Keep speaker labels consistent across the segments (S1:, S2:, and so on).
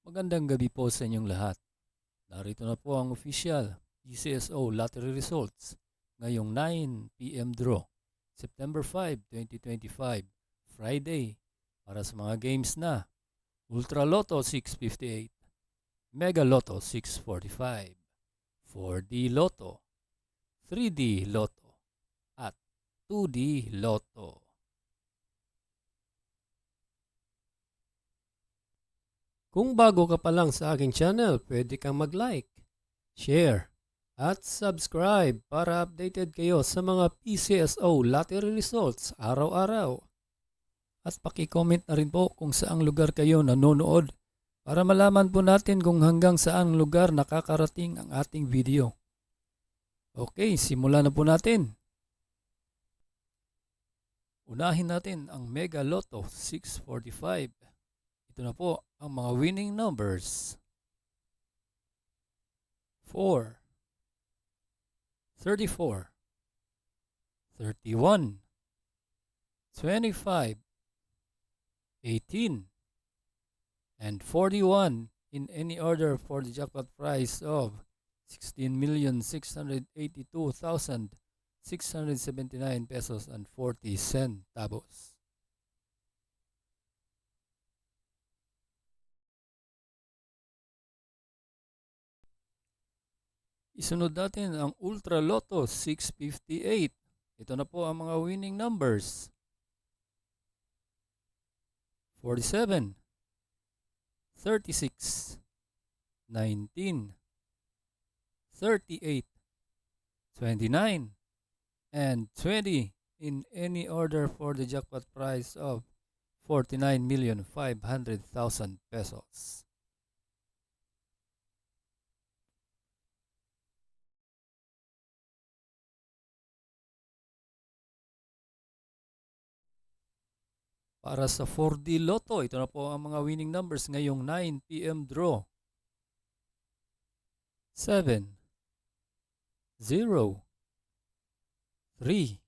S1: Magandang gabi po sa inyong lahat. Narito na po ang official PCSO lottery results ngayong 9 p.m. draw, September 5, 2025, Friday, para sa mga games na Ultra Lotto 658, Mega Lotto 645, 4D Lotto, 3D Lotto, at 2D Lotto.
S2: Kung bago ka pa lang sa aking channel, pwede kang mag-like, share, at subscribe para updated kayo sa mga PCSO lottery results araw-araw.
S1: At paki-comment na rin po kung saang lugar kayo nanonood para malaman po natin kung hanggang saang lugar nakakarating ang ating video. Okay, simulan na po natin. Unahin natin ang Mega Lotto 645. Ito na po ang mga winning numbers. 4, 34, 31, 25, 18, and 41 in any order for the jackpot prize of 16,682,679 pesos and 40 centavos. Isunod natin ang Ultra Lotto 658. Ito na po ang mga winning numbers. 47, 36, 19, 38, 29, and 20 in any order for the jackpot prize of 49,500,000 pesos. Para sa 4D Lotto, ito na po ang mga winning numbers ngayong 9 p.m. draw. 7, 0, 3,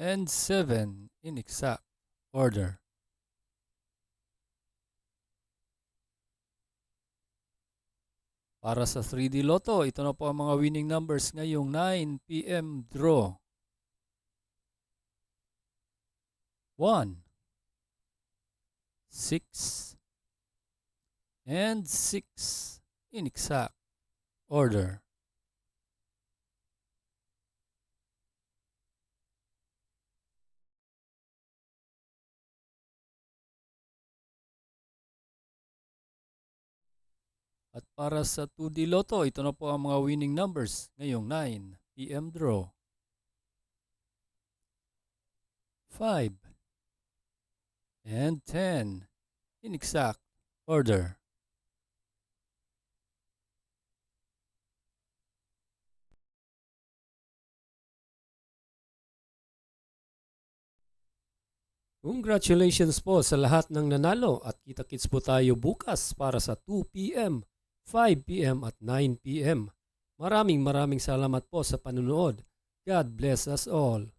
S1: and 7 in exact order. Para sa 3D Lotto, ito na po ang mga winning numbers ngayong 9 p.m. draw. 1, 6, and 6 in exact order. At para sa 2D Lotto, ito na po ang mga winning numbers ngayong 9 p.m. draw. 5, and 10 in exact order.
S2: Congratulations po sa lahat ng nanalo at kita-kits po tayo bukas para sa 2 p.m., 5 p.m. at 9 p.m. Maraming salamat po sa panunood. God bless us all.